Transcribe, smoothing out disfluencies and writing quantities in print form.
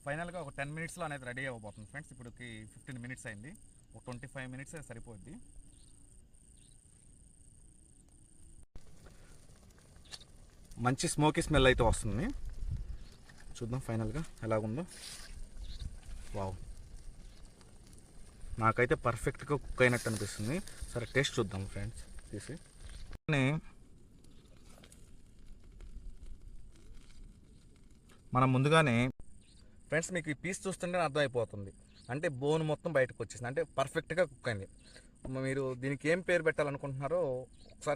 ఫైనల్గా ఒక 10 మినిట్స్లో అనేది రెడీ అవ్వబోతుంది ఫ్రెండ్స్. ఇప్పటికి 15 మినిట్స్ అయింది, ఒక 25 మినిట్స్ సరిపోద్ది. మంచి స్మోకీ స్మెల్ అయితే వస్తుంది. చూద్దాం ఫైనల్గా ఎలాగుందో. వావ్, నాకైతే పర్ఫెక్ట్గా కుక్ అయినట్టు అనిపిస్తుంది. సరే టేస్ట్ చూద్దాం ఫ్రెండ్స్ తీసి. మనం ముందుగానే ఫ్రెండ్స్ మీకు ఈ పీస్ చూస్తుంటే అర్థమైపోతుంది, అంటే బోన్ మొత్తం బయటకు వచ్చేసింది, అంటే పర్ఫెక్ట్గా కుక్ అయింది. మీరు దీనికి ఏం పేరు పెట్టాలనుకుంటున్నారో ఒకసారి